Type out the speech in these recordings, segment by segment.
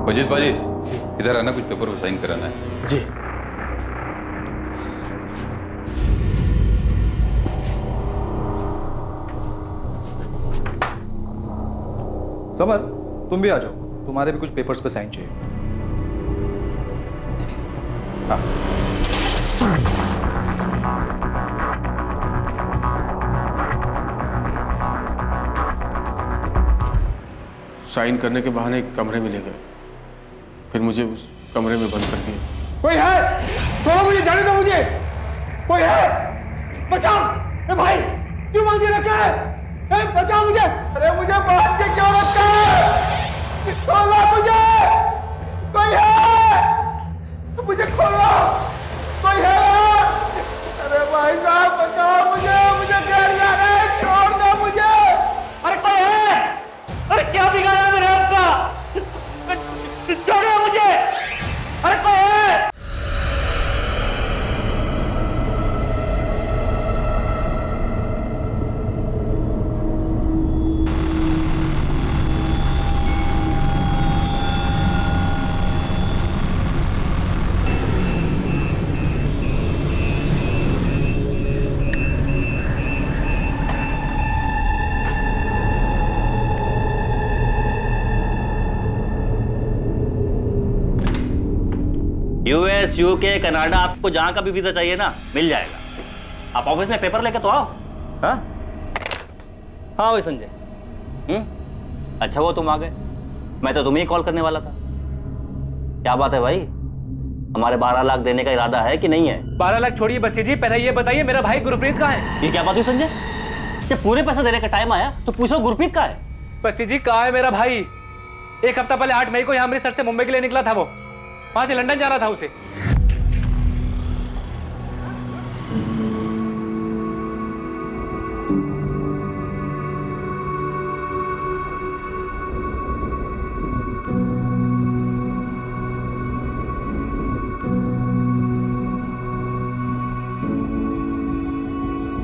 अजीत भाजी इधर आना, कुछ पेपर पर साइन कराना है। जी। समर, तुम भी आ जाओ, तुम्हारे भी कुछ पेपर्स पे साइन चाहिए। हाँ। साइन करने के बहाने एक कमरे में ले गए, फिर मुझे उस कमरे में बंद कर दिया। कोई है? छोड़ो मुझे, जाने दो मुझे। कोई है? बचाओ! ए भाई, क्यों बांधे रखा है? ए बचाओ मुझे! अरे मुझे बांध के क्यों रखा है? खोलो मुझे! कोई है? मुझे खोलो! कोई है? अरे भाई साहब बचाओ मुझे! मुझे घर जाना है, छोड़ दो मुझे! अरे कोई है? अरे क्या बिगाड़ा मेरे आपका? छोड़ो मुझे! अरे कोई है? यूएस, यूके, कनाडा, आपको जहां का भी वीजा चाहिए ना मिल जाएगा। आप ऑफिस में पेपर लेके तो आओ। हाँ हाँ भाई संजय। अच्छा वो तुम आ गए, मैं तो तुम्हें ही कॉल करने वाला था। क्या बात है भाई, हमारे 12 लाख देने का इरादा है कि नहीं है? 12 लाख छोड़िए बस्सी जी, पहले ये बताइए मेरा भाई गुरप्रीत कहाँ है? ये क्या बात हुई संजय? जब पूरे पैसा देने का टाइम आया तो पूछो गुरप्रीत कहाँ है? बस्सी जी कहाँ है मेरा भाई? एक हफ्ता पहले 8 मई को यहाँ अमृतसर से मुंबई के लिए निकला था, वो वहां से लंदन जाना था उसे।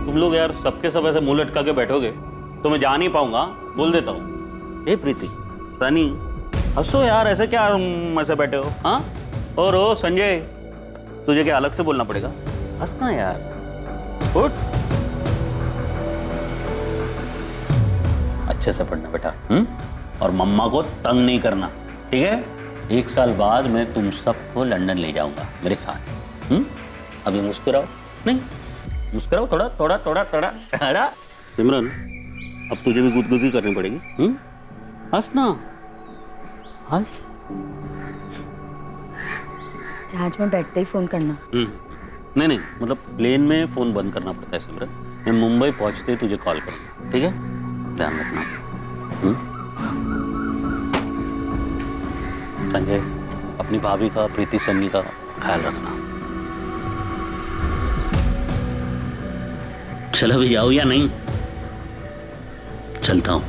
तुम लोग यार सबके सब ऐसे मुंह लटका के बैठोगे तो मैं जा नहीं पाऊंगा, बोल देता हूँ। ए प्रीति, सनी, हंसो यार, ऐसे क्या ऐसे बैठे हो? हाँ, और ओ संजय, तुझे क्या अलग से बोलना पड़ेगा? हंसना यार, उठ। अच्छे से पढ़ना बेटा, और मम्मा को तंग नहीं करना, ठीक है? 1 साल बाद मैं तुम सबको लंदन ले जाऊंगा मेरे साथ। अभी मुस्कुराओ, नहीं मुस्कुराओ, थोड़ा थोड़ा थोड़ा थोड़ा थोड़ा। सिमरन, अब तुझे भी गुदगुदी करनी पड़ेगी। हंसना, हंस। जहाज में बैठते ही फोन करना। नहीं नहीं, मतलब प्लेन में फोन बंद करना पड़ता है सिमरन। मैं मुंबई पहुंचते ही तुझे कॉल करूंगा, ठीक है? ध्यान रखना। संजय, अपनी भाभी का, प्रीति सन्नी का ख्याल रखना। चलो भी जाओ या नहीं? चलता हूं।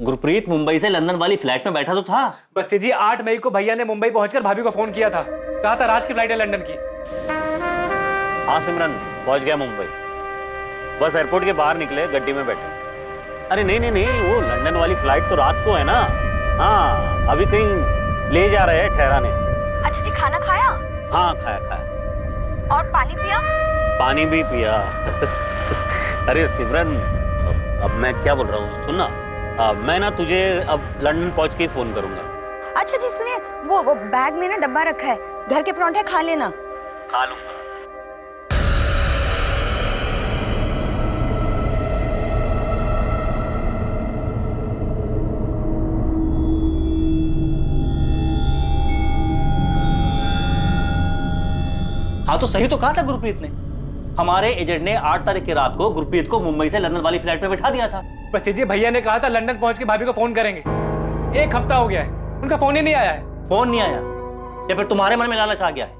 गुरप्रीत मुंबई से लंदन वाली फ्लाइट में बैठा तो था। बस्सी जी 8 मई को भैया ने मुंबई पहुंचकर भाभी को फोन किया था, कहा था रात की फ्लाइट है लंदन की। हाँ सिमरन, पहुंच गया मुंबई। बस एयरपोर्ट के बाहर निकले, गड्डी में बैठे। अरे नहीं नहीं नहीं, वो लंदन वाली फ्लाइट तो रात को है ना। हाँ, अभी कहीं ले जा रहे हैं ठहराने। अच्छा जी, खाना खाया? हाँ खाया खाया। और पानी पिया? पानी भी पिया। अरे सिमरन, अब मैं क्या बोल रहा हूँ, सुन ना, मैं ना तुझे अब लंदन पहुंच के फोन करूंगा। अच्छा जी सुनिए, वो बैग में ना डब्बा रखा है, घर के परांठे खा लेना। खा लूंगा। हाँ तो सही तो कहा था गुरप्रीत ने। हमारे एजेंट ने 8 तारीख की रात को गुरप्रीत को मुंबई से लंदन वाली फ्लाइट पे बैठा दिया था। बस जी भैया ने कहा था लंदन पहुंच के भाभी को फोन करेंगे। 1 हफ्ता हो गया है, उनका फोन ही नहीं आया है। फोन नहीं आया या फिर तुम्हारे मन में लालच आ गया है?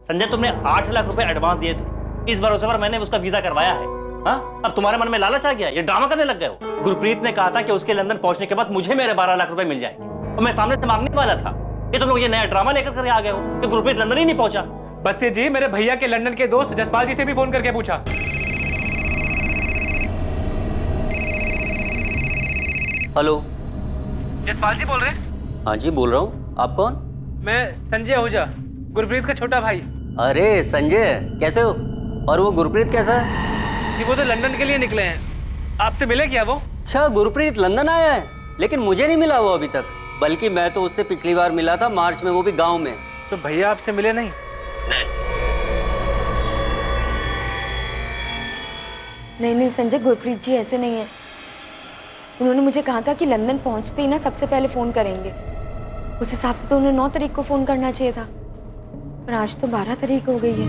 संजय, तुमने 8 लाख रुपए एडवांस दिए थे, इस भरोसे पर मैंने उसका वीजा करवाया है। हाँ, अब तुम्हारे मन में लालच आ गया, ये ड्रामा करने लग गए हो। गुरप्रीत ने कहा था कि उसके लंदन पहुंचने के बाद मुझे मेरे 12 लाख रुपए मिल जाएंगे और मैं सामने से मांगने वाला था। कि तुम लोग ये नया ड्रामा लेकर कर आ गए हो कि गुरप्रीत लंदन ही नहीं पहुंचा? बस्ती जी, मेरे भैया के लंदन के दोस्त जसपाल जी से भी फोन करके पूछा। हेलो, जसपाल जी बोल रहे हैं? हाँ जी बोल रहा हूँ। आप कौन? मैं संजय आहूजा, गुरप्रीत का छोटा भाई। अरे संजय, कैसे हो? और वो गुरप्रीत कैसा है? जी वो तो लंदन के लिए निकले हैं। आपसे मिले क्या वो? अच्छा, गुरप्रीत लंदन आया है, लेकिन मुझे नहीं मिला वो अभी तक। बल्कि मैं तो उससे पिछली बार मिला था मार्च में, वो भी गांव में। तो भैया आपसे मिले नहीं? नहीं संजय, गुरप्रीत जी ऐसे नहीं है। उन्होंने मुझे कहा था कि लंदन पहुंचते ही ना सबसे पहले फोन करेंगे। उस हिसाब से तो उन्हें 9 तारीख को फोन करना चाहिए था, पर आज तो 12 तारीख हो गई है।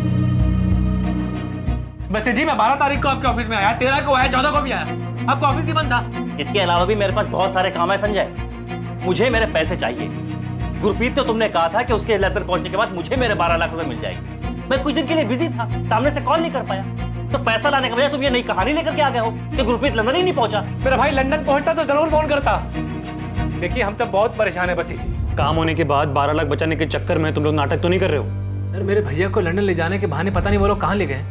बस्ती जी, मैं 12 तारीख को आपके ऑफिस में आया, 13 को आया, 14 को भी आया। आपका ऑफिस ही बंद था। इसके अलावा भी मेरे पास बहुत सारे काम है संजय। मुझे मेरे पैसे चाहिए। गुरप्रीत तो तुमने कहा था कि उसके लंदन पहुंचने के बाद मुझे मेरे 12 लाख रुपए मिल जाएंगे। मैं कुछ दिन के लिए बिजी था, सामने से कॉल नहीं कर पाया। तो पैसा लाने के बजाय तुम ये नई कहानी लेकर के आ गए हो कि गुरप्रीत लंदन ही नहीं पहुंचा। मेरा भाई लंदन पहुंचता तो जरूर फोन करता। देखिए, हम सब बहुत परेशान है बस्ती जी। काम होने के बाद 12 लाख बचाने के चक्कर में तुम लोग नाटक तो नहीं कर रहे हो? यार, मेरे भैया को लंदन ले जाने के बहाने पता नहीं वो लोग कहाँ ले गए,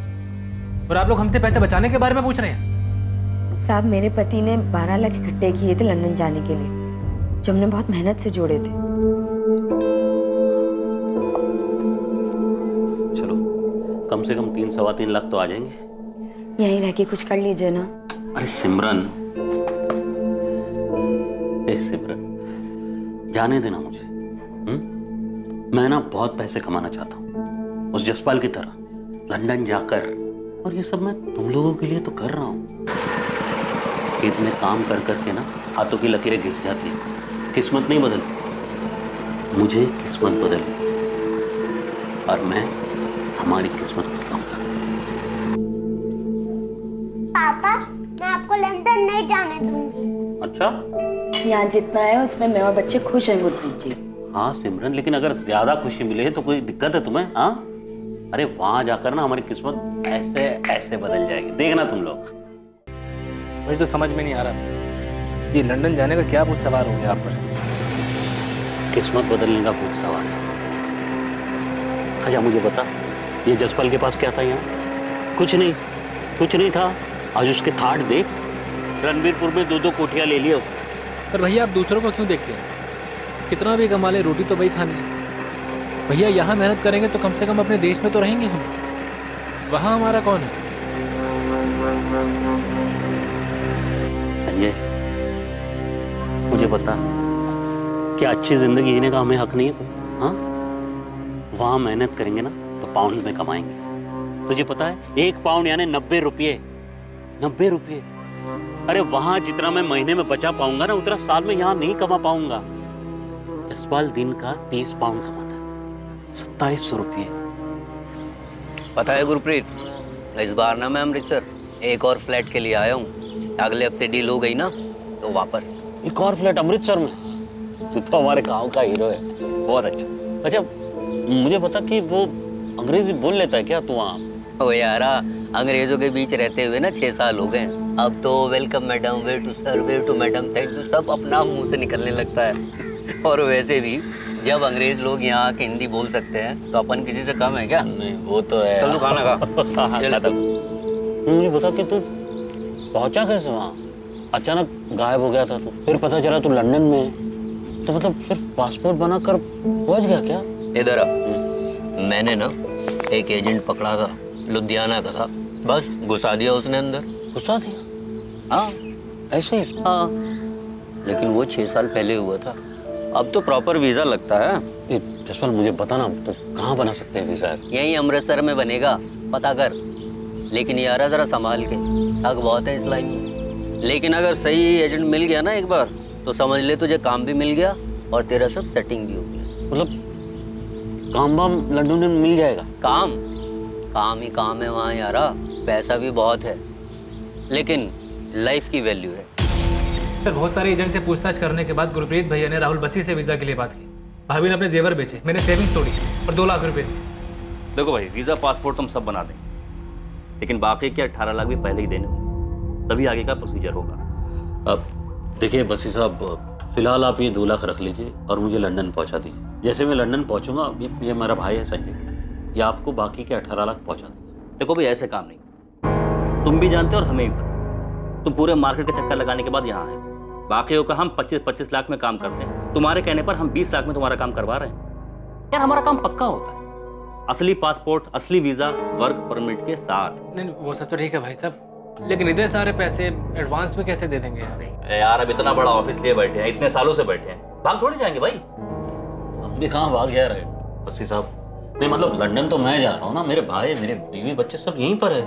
और आप लोग हमसे पैसे बचाने के बारे में पूछ रहे हैं। साहब, मेरे पति ने 12 लाख इकट्ठे किए थे लंदन जाने के लिए, जो हमने बहुत मेहनत से जोड़े थे। चलो, कम से कम 3-3.25 लाख तो आ जाएंगे। यहीं रह के कुछ कर लीजिए ना। अरे सिमरन, सिमरन, जाने देना मुझे। मैं ना बहुत पैसे कमाना चाहता हूँ, उस जसपाल की तरह लंदन जाकर। और ये सब मैं तुम लोगों के लिए तो कर रहा हूँ। खेत में काम कर करके ना हाथों की लकीरें घिस जाती हैं, किस्मत नहीं बदलती। मुझे किस्मत बदलती, और मैं हमारी किस्मत बदलाऊंगा। पापा, मैं आपको लंदन नहीं जाने दूंगी। अच्छा, यहाँ जितना है उसमें मैं और बच्चे खुश हैं गुरप्रीत जी। हाँ सिमरन, लेकिन अगर ज्यादा खुशी मिले तो कोई दिक्कत है तुम्हें? हाँ, अरे वहां जाकर ना हमारी किस्मत ऐसे ऐसे बदल जाएगी, देखना तुम लोग। मुझे तो समझ में नहीं आ रहा, ये लंदन जाने का क्या भूत सवार हो गया आप पर? किस्मत बदलने का भूत सवाल है। अच्छा मुझे बता, ये जसपाल के पास क्या था यहाँ? कुछ नहीं था। आज उसके थाट देख, रणबीरपुर में 2-2 कोठियां ले लिया उसने। पर भैया, आप दूसरों को क्यों देखते हैं? कितना भी कमा ले, रोटी तो वही खानी है। भैया, यहाँ मेहनत करेंगे तो कम से कम अपने देश में तो रहेंगे हम। वहाँ हमारा कौन है? संजय, मुझे बता, क्या अच्छी जिंदगी जीने का हमें हक नहीं है कोई? हाँ, वहाँ मेहनत करेंगे ना तो पाउंड में कमाएंगे। तुझे पता है, 1 पाउंड यानी 90 रुपये। 90 रुपये। अरे वहाँ जितना मैं महीने में बचा पाऊंगा ना, उतना साल में यहाँ नहीं कमा पाऊंगा। जसपाल दिन का 30 पाउंड कमाता है, 2700 रुपये। पता है गुरप्रीत, इस बार ना मैं अमृतसर एक और फ्लैट के लिए आया हूँ। अगले हफ्ते डील हो गई ना तो वापस। एक और फ्लैट अमृतसर में? तू तो हमारे गांव का हीरो है, बहुत अच्छा। अच्छा मुझे बता कि वो अंग्रेजी बोल लेता है क्या तू वहाँ? ओ यारा, अंग्रेजों के बीच रहते हुए ना 6 साल हो गए। अब तो welcome madam, way to sir, way to madam, thank you सब अपना मुंह से निकलने लगता है। और वैसे भी जब अंग्रेज लोग यहाँ के हिंदी बोल सकते हैं तो अपन किसी से कम है क्या? नहीं वो तो है। चल तू खाना खा। मुझे बता कि तू पहुंचा कैसे वहाँ? अचानक गायब हो गया था तू, फिर पता चला तू लंदन में है। तो मतलब सिर्फ पासपोर्ट बनाकर पहुंच गया क्या? इधर आ। मैंने ना एक एजेंट पकड़ा था, लुधियाना का था, बस घुसा दिया उसने अंदर। घुसा दिया? हाँ ऐसे ही? हाँ, लेकिन वो 6 साल पहले हुआ था। अब तो प्रॉपर वीजा लगता है। जसपाल मुझे बता ना, तो कहाँ बना सकते हैं वीजा? यहीं अमृतसर में बनेगा, पता कर। लेकिन यार जरा संभाल के, ठग बहुत है इस लाइन में। लेकिन अगर सही एजेंट मिल गया ना एक बार, तो समझ ले तुझे काम भी मिल गया और तेरा सब सेटिंग भी हो गया। मतलब काम वाम लंदन में मिल जाएगा? काम ही काम है वहाँ यारा। पैसा भी बहुत है, लेकिन लाइफ की वैल्यू है। सर, बहुत सारे एजेंट से पूछताछ करने के बाद गुरप्रीत भैया ने राहुल बस्सी से वीजा के लिए बात की। भाभी ने अपने जेवर बेचे, मैंने सेविंग्स तोड़ी और 2 लाख रुपए दिए। देखो भाई, वीजा पासपोर्ट हम सब बना देंगे, लेकिन बाकी के 18 लाख भी पहले ही देने होंगे, तभी आगे का प्रोसीजर होगा। अब देखिए बस्सी साहब, फिलहाल आप ये 2 लाख रख लीजिए और मुझे लंदन पहुंचा दीजिए। जैसे मैं लंदन पहुंचूंगा, ये मेरा भाई है संजय, ये आपको बाकी के 18 लाख पहुंचा देगा। देखो भाई, ऐसे काम नहीं, तुम भी जानते हो और हमें भी पता। तुम पूरे मार्केट का चक्कर लगाने के बाद यहाँ आए। बाकियों का हम 25-25 लाख में काम करते हैं, तुम्हारे कहने पर हम 20 लाख में तुम्हारा काम करवा रहे हैं। यार हमारा काम पक्का होता है, असली पासपोर्ट, असली वीजा, वर्क परमिट के साथ। नहीं वो सब तो ठीक है भाई साहब, लेकिन इतने सारे पैसे एडवांस में कैसे दे देंगे यार? यार अब इतना बड़ा ऑफिस लिए बैठे हैं, इतने सालों से बैठे हैं, भाग थोड़ी जाएंगे भाई। अब भी कहाँ भाग जा रहे हैं बस्सी साहब? नहीं मतलब लंदन तो मैं जा रहा हूँ ना, मेरे भाई, मेरे बीवी, बच्चे सब यहीं पर है।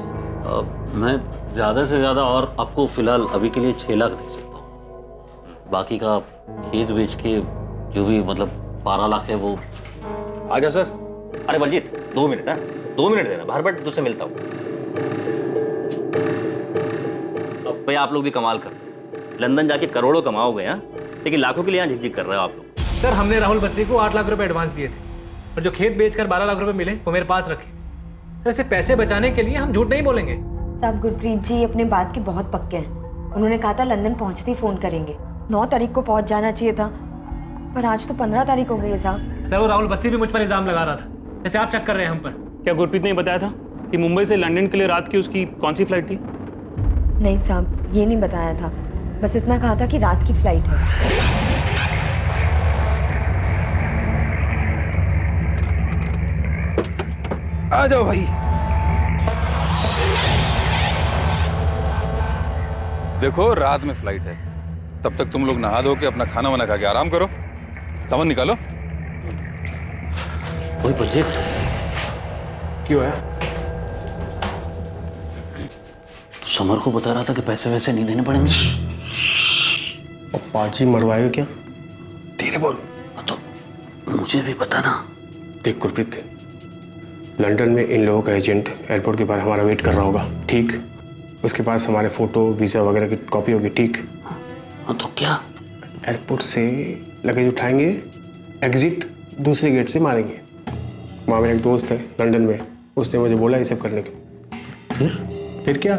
मैं ज़्यादा से ज़्यादा और आपको फिलहाल अभी के लिए 6 लाख दे सकता हूँ। बाकी का खेत बेच के जो भी मतलब 12 लाख है वो। आ जाओ सर। अरे बलजीत 2 मिनट, 2 मिनट देना, बाहर बैठ तुझसे मिलता हूँ। अब भाई आप लोग भी कमाल करते हैं, लंदन जाके करोड़ों कमाओगे हैं, लेकिन लाखों के लिए यहाँ झिकझिक कर रहे हो आप लोग। सर हमने राहुल बस्सी को 8 लाख रुपए एडवांस दिए थे और जो खेत बेचकर 12 लाख रुपए मिले वो मेरे पास रखे। सर ऐसे पैसे बचाने के लिए हम झूठ नहीं बोलेंगे। साहब गुरप्रीत जी अपने बात के बहुत पक्के हैं। उन्होंने कहा था लंदन पहुंचते ही फोन करेंगे। 9 तारीख को पहुंच जाना चाहिए था, पर आज तो 15 तारीख हो गई है साहब। सर वो राहुल बस्सी भी मुझ पर इल्जाम लगा रहा था, जैसे आप शक कर रहे हैं हम पर। क्या गुरप्रीत ने बताया था कि मुंबई से लंदन के लिए रात की उसकी कौन सी फ्लाइट थी? नहीं साहब, ये नहीं बताया था, बस इतना कहा था कि रात की फ्लाइट है। आ जाओ भाई। देखो रात में फ्लाइट है, तब तक तुम लोग नहा धो के अपना खाना वाना खा के आराम करो। सामान निकालो। वही बल्जीत, क्यों है? तो समर को बता रहा था कि पैसे वैसे नहीं देने पड़ेंगे। और पाजी मरवाएगा क्या? धीरे बोल। तो मुझे भी पता ना। देख गुरप्रीत, लंदन में इन लोगों का एजेंट एयरपोर्ट के बाहर हमारा वेट कर रहा होगा, ठीक? उसके पास हमारे फोटो, वीज़ा वगैरह की कॉपी होगी, ठीक? हाँ तो क्या? एयरपोर्ट से लगेज उठाएंगे, एग्जिट दूसरे गेट से मारेंगे। वहाँ मेरा एक दोस्त है लंदन में, उसने मुझे बोला ये सब करने के। फिर क्या?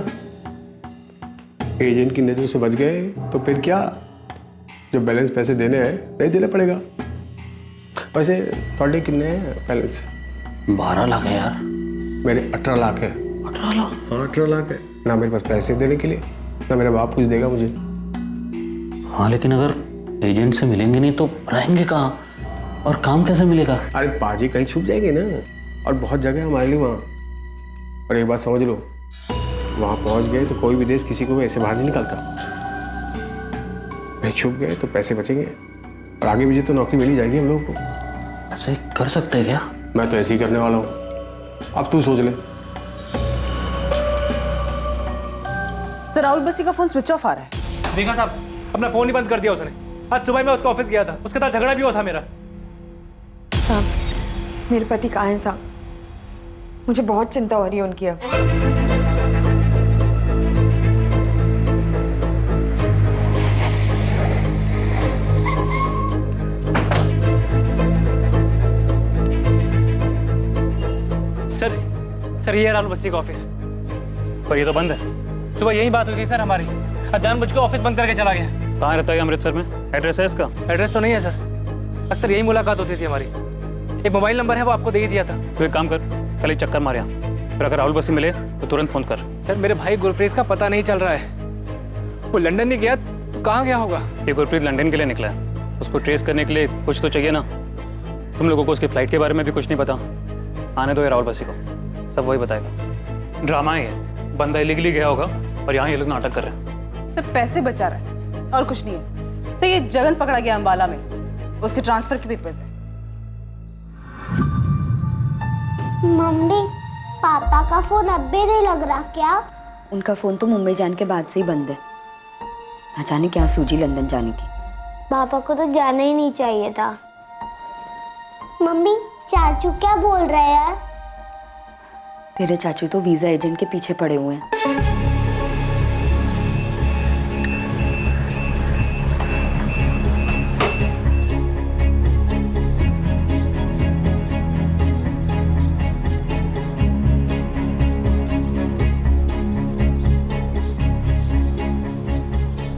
एजेंट की नज़र से बच गए तो फिर क्या? जो बैलेंस पैसे देने हैं नहीं देना पड़ेगा। वैसे थोड़े कितने हैं बैलेंस? 12 लाख है यार। मेरे 18 लाख है। 18 लाख? हाँ 18 लाख है। ना मेरे पास पैसे देने के लिए, ना मेरा बाप कुछ देगा मुझे। हाँ लेकिन अगर एजेंट से मिलेंगे नहीं तो रहेंगे कहाँ और काम कैसे मिलेगा? अरे पाजी कहीं छुप जाएंगे ना, और बहुत जगह है हमारे लिए वहाँ। और एक बात समझ लो, वहाँ पहुँच गए तो कोई भी देश किसी को भी ऐसे बाहर नहीं निकालता। नहीं छुप गए तो पैसे बचेंगे और आगे भी तो नौकरी मिल ही जाएगी हम लोगों को। ऐसे कर सकते हैं क्या? मैं तो ऐसे ही करने वाला हूँ, अब तू सोच ले। सर राहुल बस्सी का फोन स्विच ऑफ आ रहा है। देखा साहब, अपना फोन ही बंद कर दिया उसने। आज सुबह मैं उसका ऑफिस गया था, उसके साथ झगड़ा भी हुआ था मेरा। साहब मेरे पति कहाँ हैं साहब? मुझे बहुत चिंता हो रही है उनकी अब। सर ये राहुल बस्सी का ऑफिस, पर ये तो बंद है। सुबह यही बात हुई थी सर हमारी। अजान मुझको ऑफिस बंद करके चला गया। कहाँ रहता है अमृतसर में? एड्रेस है इसका? एड्रेस तो नहीं है सर, अक्सर यही मुलाकात होती थी हमारी। एक मोबाइल नंबर है, वो आपको दे ही दिया था। तो एक काम कर, कल एक चक्कर मार यहाँ, फिर अगर राहुल बस्सी मिले तो तुरंत फोन कर। सर मेरे भाई गुरप्रीत का पता नहीं चल रहा है। वो लंदन नहीं गया तो कहाँ गया होगा? ये गुरप्रीत लंदन के लिए निकला है, उसको ट्रेस करने के लिए कुछ तो चाहिए ना। तुम लोगों को उसकी फ्लाइट के बारे में भी कुछ नहीं पता। आने दो ये राहुल बस्सी को, सब वही बताएगा। ड्रामा है ये, बंदा इलीगली गया होगा और यहाँ ये लोग नाटक कर रहे हैं। सर पैसे बचा रहा है और कुछ नहीं है। सर ये जगन पकड़ा गया अंबाला में, उसके ट्रांसफर के पेपर्स है। मम्मी पापा का फोन अब भी नहीं लग रहा क्या? उनका फोन तो मुंबई जाने के बाद से ही बंद है। ना जाने क्या सूझी लंदन जाने की। पापा को तो जाना ही नहीं चाहिए था। मम्मी चाचू क्या बोल रहे हैं? तेरे चाचू तो वीजा एजेंट के पीछे पड़े हुए हैं।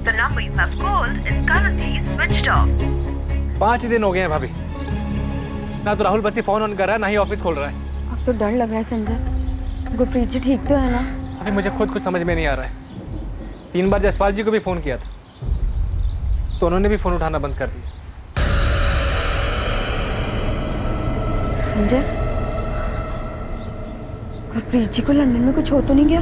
The number you have called is currently switched 5 दिन हो गए हैं भाभी, ना तो राहुल बसी फोन ऑन कर रहा है, ना ही ऑफिस खोल रहा है। अब तो डर लग रहा है संजय। गुरप्रीत जी ठीक तो है ना? अभी मुझे खुद कुछ समझ में नहीं आ रहा है। 3 बार जसपाल जी को भी फोन किया था, तो उन्होंने भी फोन उठाना बंद कर दिया। संजय, गुरप्रीत जी को लंदन में कुछ हो तो नहीं गया?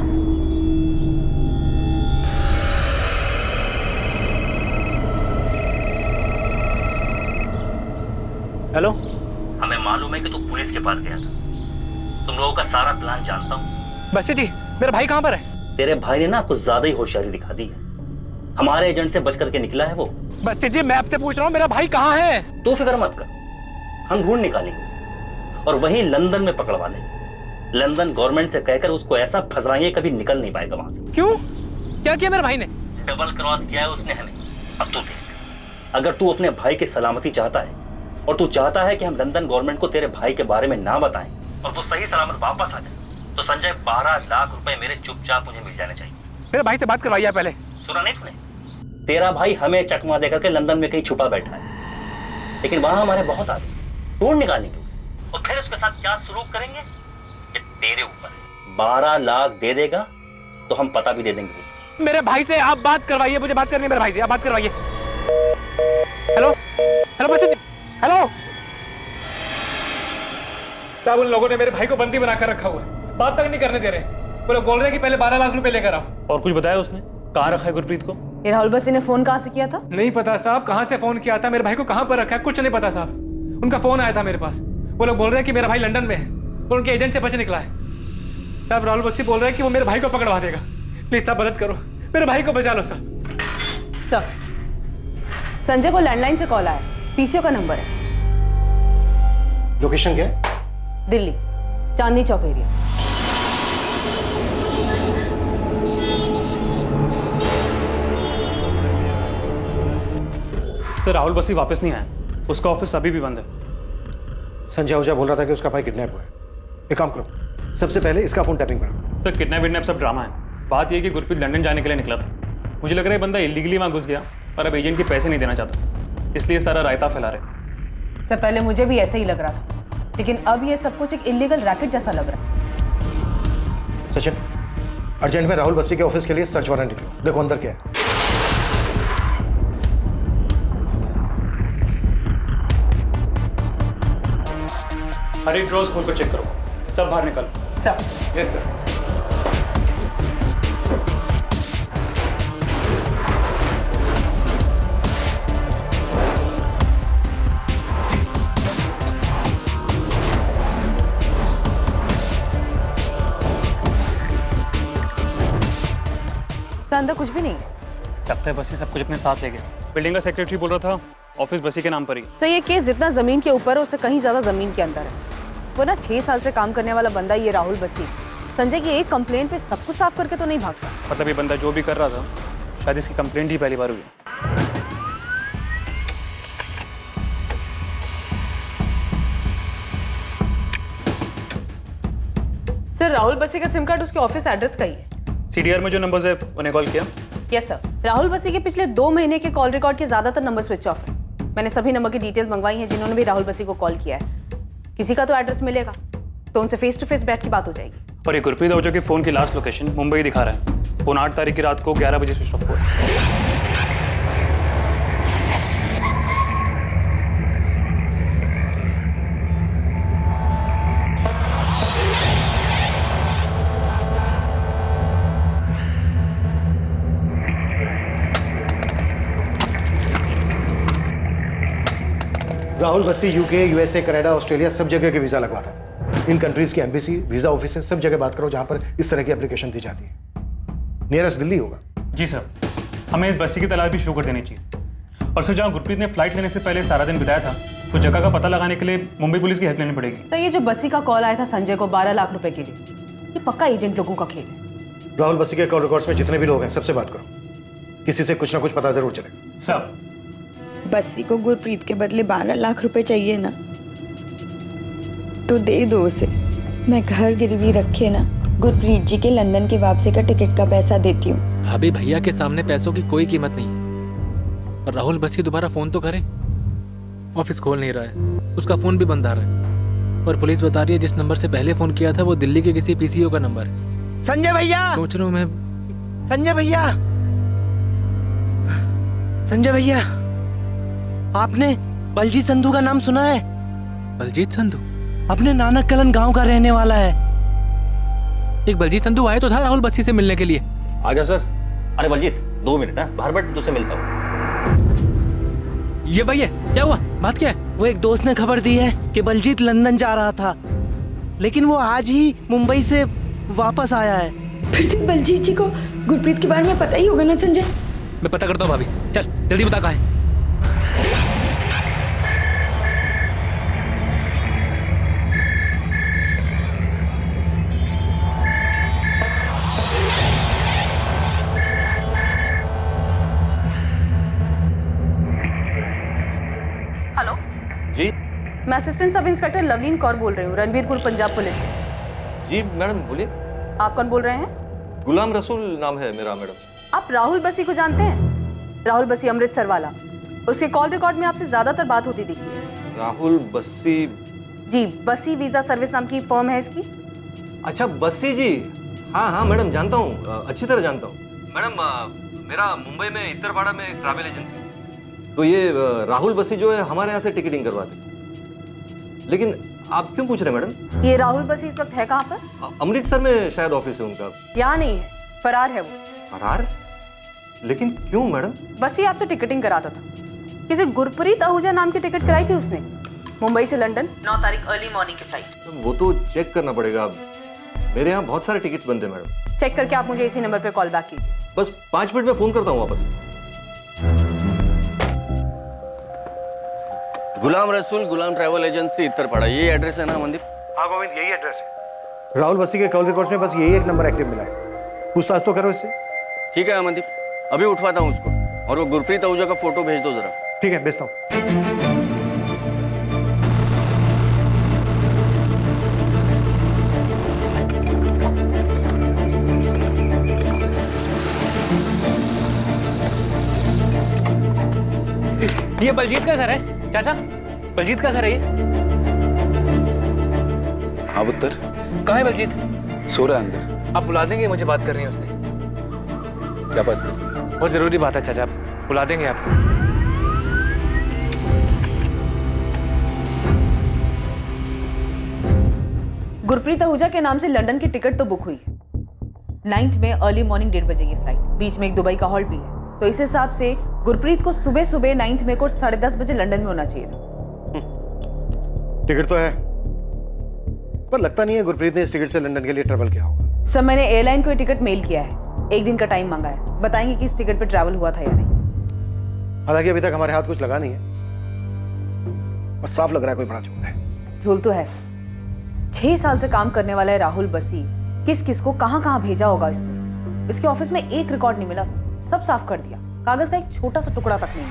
हेलो, हमें मालूम है कि तू पुलिस के पास गया था। तुम लोगों का सारा प्लान जानता हूँ। बसी जी, मेरा भाई कहाँ पर है? तेरे भाई ने ना कुछ ज्यादा ही होशियारी दिखा दी है। हमारे एजेंट से बच करके निकला है वो। बसी जी, मैं आपसे पूछ रहा हूँ, मेरा भाई कहाँ है? तू फिक्र मत कर, हम ढूंढ निकालेंगे उसे और वहीं लंदन में पकड़वा देंगे। लंदन गवर्नमेंट से कहकर उसको ऐसा फंसवाएंगे कभी निकल नहीं पाएगा वहां से। क्यों? क्या किया मेरे भाई ने? डबल क्रॉस किया है उसने हमें। अब तू देख, अगर तू अपने भाई की सलामती चाहता है और तू चाहता है कि हम लंदन गवर्नमेंट को तेरे भाई के बारे में ना बताएं और वो सही सलामत वापस आ जाए, तो संजय 12 लाख रुपए मेरे चुपचाप मुझे मिल जाने चाहिए। मेरे भाई से बात करवाइए पहले। सुना नहीं तूने? तेरा भाई हमें चकमा देकर के लंदन में कहीं छुपा बैठा है, लेकिन वहां हमारे बहुत आदमी ढूंढ निकालेंगे उसे और फिर उसके साथ क्या सलूक करेंगे ये तेरे ऊपर है। 12 लाख दे देगा तो हम पता भी दे देंगे उसे। मेरे भाई से आप बात करवाइए, मुझे बात करनी है मेरे भाई से, आप बात करवाइए। हेलो हेलो बसी जी, हेलो साहब, उन लोगों ने मेरे भाई को बंदी बनाकर रखा हुआ है, बात तक नहीं करने दे रहे। वो लोग बोल रहे हैं कि पहले 12 लाख रुपए लेकर आओ। और कुछ बताया उसने? कहाँ रखा है गुरप्रीत को? ये राहुल बसी ने फोन कहाँ से किया था? नहीं पता साहब, कहाँ से फोन किया था, मेरे भाई को कहाँ पर रखा है, कुछ नहीं पता साहब। उनका फोन आया था मेरे पास, वो लोग बोल रहे हैं कि मेरा भाई लंदन में है और उनके एजेंट से बच निकला है। साहब राहुल बसी बोल रहे हैं कि वो मेरे भाई को पकड़वा देगा। प्लीज साहब मदद करो, मेरे भाई को बचा लो साहब। सर, संजय को लैंडलाइन से कॉल आया, पीसीओ का नंबर है। लोकेशन क्या है? दिल्ली, चांदनी चौक एरिया। सर राहुल बसी वापस नहीं आया, उसका ऑफिस अभी भी बंद है। संजय ओझा बोल रहा था कि उसका भाई किडनैप हुआ है। एक काम करो, सबसे पहले इसका फोन टैपिंग करो। सर किडनैप विडनैप सब ड्रामा है। बात यह है कि गुरप्रीत लंदन जाने के लिए निकला था। मुझे लग रहा है बंदा इलीगली वहाँ घुस गया और अब एजेंट के पैसे नहीं देना चाहता, इसलिए सारा रायता फैला रहे। सर पहले मुझे भी ऐसे ही लग रहा था, लेकिन अब ये सब कुछ एक इलीगल रैकेट जैसा लग रहा है। सचिन, अर्जेंट में राहुल बसी के ऑफिस के लिए सर्च वारंट निकलो, देखो अंदर क्या है। हर एक ड्रॉज खोल कर चेक करो, सब बाहर निकल। Sir yes sir. अंदर कुछ भी नहीं है। लगता है बसी सब कुछ अपने साथ ले गया। बिल्डिंग का सेक्रेटरी बोल रहा था ऑफिस बसी के नाम पर ही। सर ये केस जितना जमीन के ऊपर है उससे कहीं ज्यादा जमीन के अंदर है। वो ना 6 साल से काम करने वाला बंदा ये राहुल बसी संजय की एक कंप्लेंट पे सब कुछ साफ करके तो नहीं भागता। मतलब ये बंदा जो भी कर रहा था, शायद इसकी कंप्लेंट ही पहली बार हुई। सर राहुल बसी का सिम कार्ड उसके ऑफिस एड्रेस का ही है। सीडीआर में जो नंबर्स है उन्हें कॉल किया? यस सर, राहुल बसी के पिछले 2 महीने के कॉल रिकॉर्ड के ज्यादातर नंबर स्विच ऑफ है। मैंने सभी नंबर की डिटेल्स मंगवाई हैं जिन्होंने भी राहुल बसी को कॉल किया है। किसी का तो एड्रेस मिलेगा तो उनसे फेस टू फेस बैठ के बात हो जाएगी। और ये गुरप्रीत ओझा के फोन की लास्ट लोकेशन मुंबई दिखा रहा है। फोन 8 तारीख की रात को 11 बजे स्विच ऑफ हुआ। Rahul Bassi UK, USA, Canada, Australia सब जगह के वीजा लगवाता है। इन कंट्रीज की एम्बेसी, वीजा ऑफिसेज सब जगह बात करो जहां पर इस तरह की एप्लीकेशन दी जाती है। नियरेस्ट दिल्ली होगा। जी सर, हमें इस बस्सी की तलाश भी शुरू कर देनी चाहिए। और सर जहाँ गुरप्रीत ने फ्लाइट लेने से पहले सारा दिन बिताया था, तो जगह का पता लगाने के लिए मुंबई पुलिस की हेल्प लेनी पड़ेगी। सर ये जो बसी का कॉल आया था संजय को 12 लाख रुपए के लिए, ये पक्का एजेंट लोगों का खेल है। राहुल बस्सी के कॉल रिकॉर्ड्स में जितने भी लोग हैं सबसे बात करो, किसी से कुछ ना कुछ पता जरूर चलेगा। सर बस्सी को गुरप्रीत के बदले 12 लाख रुपए चाहिए ना, तो दे दो उसे। मैं घर गिरवी रखे ना गुरप्रीत जी के लंदन की वापसी का टिकट का पैसा देती हूँ। भाभी भैया के सामने पैसों की कोई कीमत नहीं। और राहुल बसी दोबारा फ़ोन तो करे। ऑफिस खोल नहीं रहा है, उसका फ़ोन भी बंद आ रहा है, और पुलिस बता रही है जिस नंबर से पहले फ़ोन किया था वो दिल्ली के किसी पीसीओ का नंबर है। संजय भैया, सोच रहा हूँ मैं। संजय भैया, संजय भैया, आपने बलजीत संधू का नाम सुना है? बलजीत संधू अपने नानक कलन गांव का रहने वाला है। एक बलजीत संधू आया तो था राहुल बसी से मिलने के लिए। आजा सर। अरे बलजीत 2 मिनट ना, बाहर बैठ, तुझसे मिलता हूँ। ये भैया क्या हुआ, बात क्या है? वो एक दोस्त ने खबर दी है कि बलजीत लंदन जा रहा था, लेकिन वो आज ही मुंबई से वापस आया है। फिर तो बलजीत जी को गुरप्रीत के बारे में पता ही होगा ना संजय। मैं पता करता हूँ भाभी, चल जल्दी बता कहाँ है। हेलो जी मैं assistant sub inspector Lovleen Kaur बोल रही हूँ, रणबीरपुर पंजाब पुलिस से। जी मैडम बोलिए। आप कौन बोल रहे हैं? गुलाम रसूल नाम है मेरा मैडम। आप राहुल बसी को जानते हैं? राहुल बसी अमृतसर वाला, उसके कॉल रिकॉर्ड में आपसे ज्यादातर बात होती दिखी है। राहुल बस्सी? जी, बसी वीजा सर्विस नाम की फर्म है इसकी। अच्छा बस्सी जी, हाँ हाँ मैडम जानता हूँ, अच्छी तरह जानता हूँ मैडम। मेरा मुंबई में इतरवाड़ा में एक ट्रैवल एजेंसी है, तो ये राहुल बस्सी जो है हमारे यहाँ से टिकटिंग करवाते। लेकिन आप क्यों पूछ रहे हैं मैडम? ये राहुल बसी इस वक्त है कहाँ पर? अमृतसर में शायद ऑफिस है उनका। यहाँ नहीं है, फरार है वो। फरार? लेकिन क्यों मैडम? बसी आपसे टिकटिंग कराता था, किसी गुरप्रीत आहूजा नाम की टिकट कराई थी उसने, मुंबई से लंदन 9 तारीख अर्ली मॉर्निंग की फ्लाइट। वो तो चेक करना पड़ेगा, मेरे यहाँ बहुत सारे टिकट्स बनते हैं मैडम। चेक करके आप मुझे इसी नंबर पे कॉल बैक कीजिए। बस 5 मिनट में फोन करता हूँ वापस। गुलाम रसूल, गुलाम ट्रैवल एजेंसी इतरपाड़ा, ये एड्रेस है ना मनदीप? हाँ गोविंद, यही एड्रेस है। राहुल बस्सी के कॉल रिकॉर्ड्स में बस यही एक नंबर एक्टिव मिला है, पूछताछ तो करो इससे। ठीक है अमनदीप, अभी उठवाता हूँ उसको, और वो गुरप्रीत आहूजा का फोटो भेज दो जरा। ठीक है, भेजता हूँ। ये बलजीत का घर है चाचा, बलजीत का घर है ये। हाँ पुत्र। कहाँ है बलजीत? सो रहा है अंदर। आप बुला देंगे, मुझे बात करनी है उससे। क्या बात कर? बहुत जरूरी बात है चाचा, बुला देंगे आप? गुरप्रीत आहूजा के नाम से लंदन की टिकट तो बुक हुई है, 9th में अर्ली मॉर्निंग 1:30 बजे की फ्लाइट, बीच में एक दुबई का हॉल्ट भी है। तो इस हिसाब से गुरप्रीत को सुबह सुबह 9th में को 10:30 बजे लंदन में होना चाहिए था। टिकट तो है, पर लगता नहीं है गुरप्रीत ने इस टिकट से लंदन के लिए ट्रैवल किया होगा। सर मैंने एयरलाइन को ये टिकट मेल किया है, 1 दिन का टाइम मांगा है, बताएंगे कि इस टिकट पे ट्रैवल हुआ था या नहीं। हालांकि अभी तक हमारे हाथ कुछ लगा नहीं है, पर साफ लग रहा है कोई बड़ा झूठ है। झूल तो है सर, 6 साल से काम करने वाला है राहुल बसी, किस किस को कहां कहां भेजा होगा इसने। इसके ऑफिस में एक रिकॉर्ड नहीं मिला, सब साफ कर दिया, कागज का एक छोटा सा टुकड़ा तक नहीं।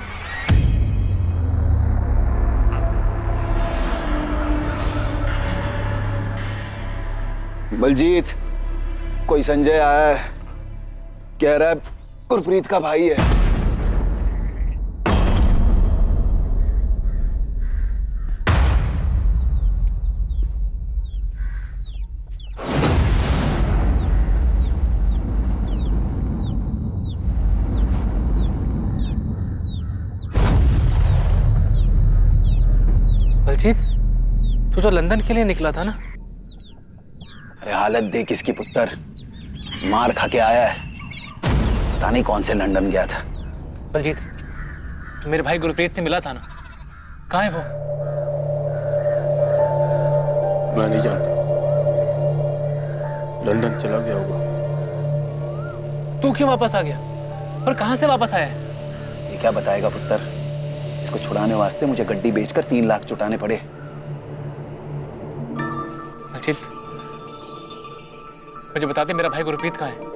बलजीत, कोई संजय आया है, कह रहा है गुरप्रीत का भाई है। बलजीत, तू तो लंदन के लिए निकला था ना? अरे हालत देख इसकी पुत्र, मार खा के आया है, पता नहीं कौन से लंदन गया था। बलजीत, तो मेरे भाई गुरप्रीत से मिला था ना, कहाँ है वो? मैं नहीं जानता, लंदन चला गया होगा। तू क्यों वापस आ गया और कहाँ से वापस आया है? ये क्या बताएगा पुत्र, इसको छुड़ाने वास्ते मुझे गड्डी बेचकर 3 लाख जुटाने पड़े। बलजीत, मुझे बता दे मेरा भाई गुरप्रीत कहाँ है?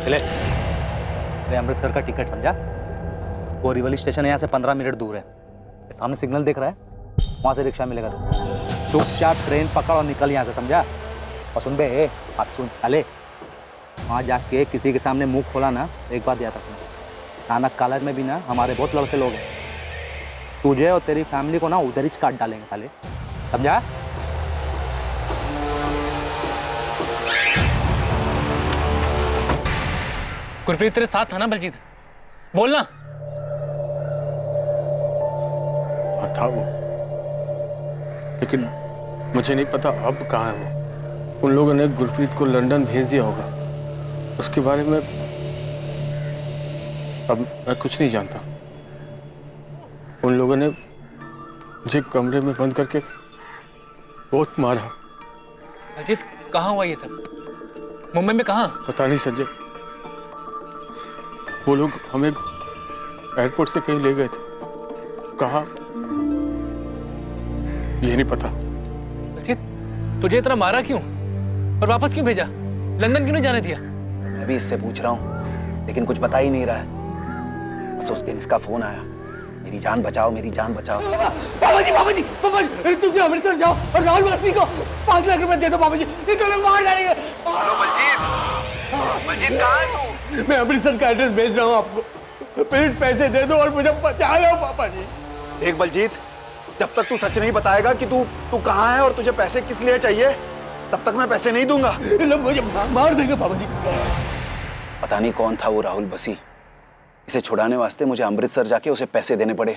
चले अरे अमृतसर का टिकट समझा? बोरीवली स्टेशन यहाँ से 15 मिनट दूर है। सामने सिग्नल दिख रहा है, वहाँ से रिक्शा मिलेगा तो चुपचाप ट्रेन पकड़ और निकल यहाँ से, समझा? और सुन बे, आप सुन, चले वहाँ जाके किसी के सामने मुंह खोला ना, एक बात याद रखना, नानक कॉलेज में भी ना हमारे बहुत लड़के लोग हैं, तुझे और तेरी फैमिली को ना उधर ही काट डालेंगे साले, समझा? गुरप्रीत तेरे साथ था ना बलजीत? बोलना। था वो, लेकिन मुझे नहीं पता अब कहाँ है वो। उन लोगों ने गुरप्रीत को लंदन भेज दिया होगा, उसके बारे में अब मैं कुछ नहीं जानता। उन लोगों ने मुझे कमरे में बंद करके बहुत मारा। बलजीत कहाँ हुआ ये सब? मुंबई में कहाँ? पता नहीं संजय, वो लोग हमें एयरपोर्ट से कहीं ले गए थे, कहाँ ये नहीं पता। बलजीत तुझे इतना मारा क्यों और वापस क्यों भेजा? लंदन क्यों नहीं जाने दिया? मैं भी इससे पूछ रहा हूँ, लेकिन कुछ बता ही नहीं रहा है। बस उस दिन इसका फोन आया, मेरी जान बचाओ, मेरी जान बचाओ। बाबा जी, तुझे अमृतसर जाओ और राहुल बस्सी को 5 लाख रुपए दे दो बाबा जी, ये तो लोग मार डालेंगे। हेलो बलजीत कहाँ है तू? मैं अमृतसर का एड्रेस भेज रहा हूँ आपको, प्लीज पैसे दे दो और मुझे बचा लो पापा जी। देख बलजीत, जब तक तू सच नहीं बताएगा कि तू कहाँ है और तुझे पैसे किस लिए चाहिए, तब तक मैं पैसे नहीं दूंगा। लोग मुझे मार देंगे पापा जी। पता नहीं कौन था वो राहुल बसी, इसे छुड़ाने वास्ते मुझे अमृतसर जाके उसे पैसे देने पड़े।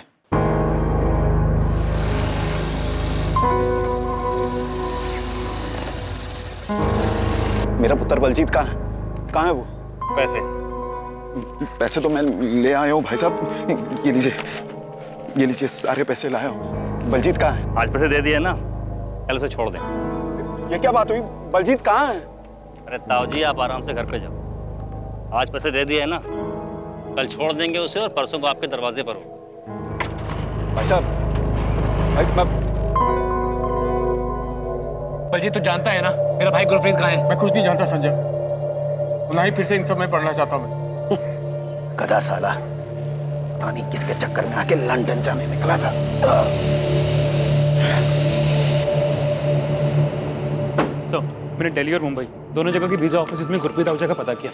मेरा पुत्र बलजीत कहाँ है वो? पैसे तो मैं ले आया हूँ भाई साहब, ये लीजिए सारे पैसे लाया हूँ। बलजीत कहाँ है? आज पैसे दे दिए ना, कल उसे छोड़ दें। ये क्या बात हुई? बलजीत कहाँ है? अरे ताऊ जी आप आराम से घर पे जाओ, आज पैसे दे दिए ना, कल छोड़ देंगे उसे और परसों को आपके दरवाजे पर हो। भाई साहब, बलजीत तू जानता है ना मेरा भाई गुरप्रीत कहाँ है? मैं कुछ नहीं जानता संजय, ना ही फिर से इन सब में पढ़ना चाहता मैं। गधा साला, पता नहीं किसके चक्कर में आके लंदन जाने निकला था। सर मैंने दिल्ली और मुंबई दोनों जगह की वीज़ा ऑफिस में गुरप्रीत आहूजा का पता किया।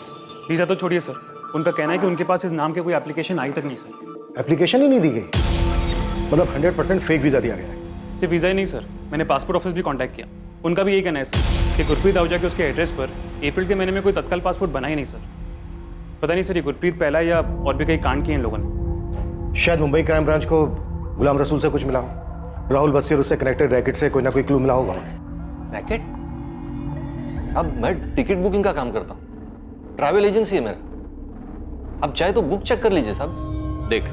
वीज़ा तो छोड़िए सर, उनका कहना है कि उनके पास इस नाम के कोई एप्लीकेशन आई तक नहीं सर। एप्लीकेशन ही नहीं दी गई, मतलब 100% फेक वीज़ा दिया गया है। सिर्फ वीज़ा ही नहीं सर, मैंने पासपोर्ट ऑफिस भी कांटेक्ट किया, उनका भी यही कहना है सर कि गुरप्रीत आहूजा के उसके एड्रेस पर अप्रैल के महीने में कोई तत्काल पासपोर्ट बना ही नहीं सर। पता नहीं सर ये गुरप्रीत पहला या और भी कई कांड किए इन लोगों ने। शायद मुंबई क्राइम ब्रांच को गुलाम रसूल से कुछ मिला हो, राहुल बस्सी और उससे कनेक्टेड रैकेट से कोई ना कोई क्लू मिला होगा उन्हें। रैकेट? अब मैं टिकट बुकिंग का काम करता हूँ, ट्रैवल एजेंसी है मेरा। अब चाहे तो बुक चेक कर लीजिए साहब। देख,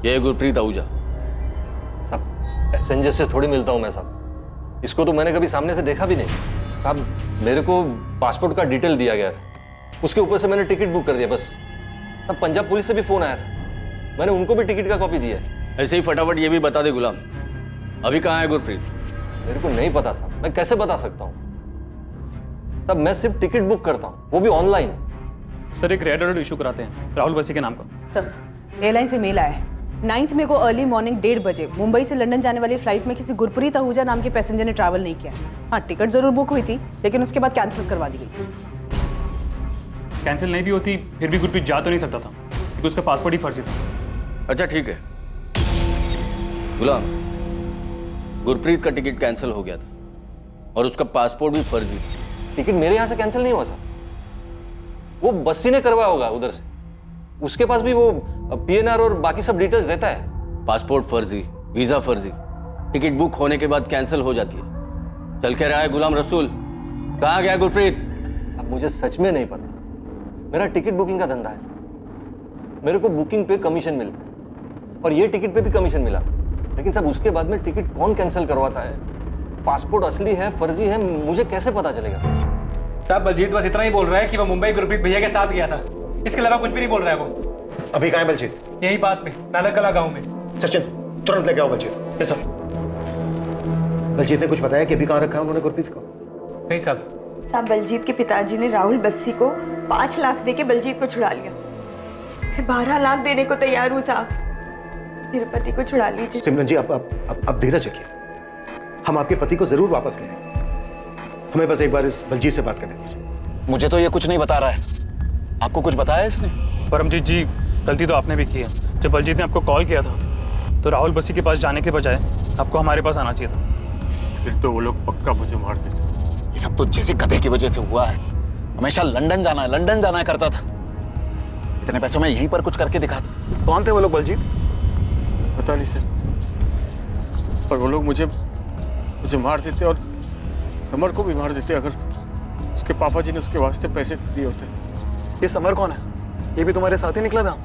ये है गुरप्रीत आहूजा। साहब पैसेंजर से थोड़ी मिलता हूँ मैं साहब, इसको तो मैंने कभी सामने से देखा भी नहीं साहब। मेरे को पासपोर्ट का डिटेल दिया गया था, उसके ऊपर से मैंने टिकट बुक कर दिया बस। सब पंजाब पुलिस से भी फोन आया था, मैंने उनको भी टिकट का कॉपी दिया है। ऐसे ही फटाफट ये भी बता दे गुलाम, अभी कहाँ है गुरप्रीत? मेरे को नहीं पता साहब, मैं कैसे बता सकता हूँ साहब? मैं सिर्फ टिकट बुक करता हूँ, वो भी ऑनलाइन। सर एक रेड अलर्ट इशू कराते हैं राहुल बसी के नाम का। सर एयरलाइन से मेल आया है, 9 मई को अर्ली मॉर्निंग 1:30 बजे मुंबई से लंदन जाने वाली फ्लाइट में किसी गुरप्रीत आहूजा नाम के पैसेंजर ने ट्रैवल नहीं किया। हाँ टिकट जरूर बुक हुई थी, लेकिन उसके बाद कैंसिल करवा दी गई। कैंसिल नहीं भी होती फिर भी गुरप्रीत जा तो नहीं सकता था, क्योंकि उसका पासपोर्ट ही फर्जी था। अच्छा ठीक है गुलाम, गुरप्रीत का टिकट कैंसिल हो गया था और उसका पासपोर्ट भी फर्जी था। टिकट मेरे यहाँ से कैंसिल नहीं हुआ सर, वो बस्सी ने करवाया होगा उधर से, उसके पास भी वो पीएनआर और बाकी सब डिटेल्स रहता है। पासपोर्ट फर्जी, वीजा फर्जी, टिकट बुक होने के बाद कैंसिल हो जाती है। चल के रहा है गुलाम रसूल, कहाँ गया गुरप्रीत? साहब मुझे सच में नहीं पता, मेरा टिकट बुकिंग का धंधा है सर, मेरे को बुकिंग पे कमीशन मिलता है और ये टिकट पे भी कमीशन मिला, लेकिन साहब उसके बाद में टिकट कौन कैंसिल करवाता है, पासपोर्ट असली है फर्जी है, मुझे कैसे पता चलेगा सर? साहब बलजीत बस इतना ही बोल रहा है कि वो मुंबई गुरप्रीत भैया के साथ गया था, इसके अलावा कुछ भी नहीं बोल रहा है वो। अभी कहाँ है बलजीत? यहीं पास में नानकला गांव में। सचिन तुरंत लेके आओ बलजीत। Yes sir. बलजीत ने कुछ बताया कि अभी कहाँ रखा है उन्होंने गुरप्रीत को? नहीं साहब, साहब, बलजीत के पिताजी ने राहुल बस्सी को 5 लाख देके बलजीत को छुड़ा लिया। मैं 12 लाख देने को तैयार हूँ साहब, मेरे पति को छुड़ा लीजिए। सिमरन जी, अब धीरज रखिए। हम आपके पति को जरूर वापस ले आएंगे। हमें बस एक बार इस बलजीत से बात करने दीजिए। मुझे तो ये कुछ नहीं बता रहा है। आपको कुछ बताया इसने? परमजीत जी, गलती तो आपने भी की है। जब बलजीत ने आपको कॉल किया था तो राहुल बस्सी के पास जाने के बजाय आपको हमारे पास आना चाहिए था। फिर तो वो लोग पक्का मुझे मार देते। ये सब तो जैसे गधे की वजह से हुआ है। हमेशा लंदन जाना करता था। इतने पैसों में यहीं पर कुछ करके दिखाता। कौन थे वो लोग बलजीत? पता नहीं सर, पर वो लोग मुझे मार देते और समर को भी मार देते अगर उसके पापा जी ने उसके वास्ते पैसे दिए होते। ये समर कौन है? ये भी तुम्हारे साथ ही निकला था?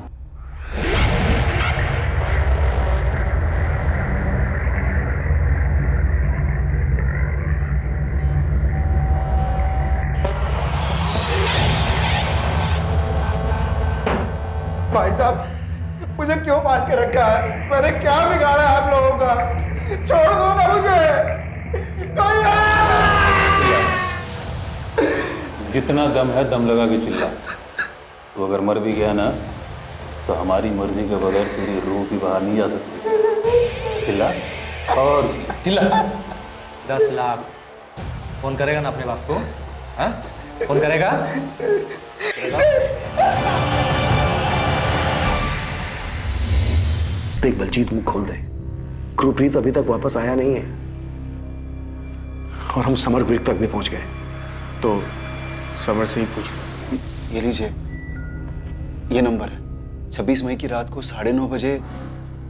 भाई साहब, मुझे क्यों मार के रखा है? मैंने क्या बिगाड़ा है आप लोगों का? छोड़ दो ना मुझे। कोई जितना दम है दम लगा के चिल्ला। तो अगर मर भी गया ना तो हमारी मर्जी के बगैर तेरी रूह भी बाहर नहीं जा सकती। चिल्ला और चिल्ला। 10 लाख फोन करेगा ना अपने बाप को? हाँ, फोन करेगा? देख बलजीत, मुंह खोल दे। गुरप्रीत अभी तक वापस आया नहीं है और हम समर ब्रिक तक भी पहुंच गए। तो समर से ही पूछ। ये लीजिए, ये नंबर है। 26 मई की रात को 9:30 बजे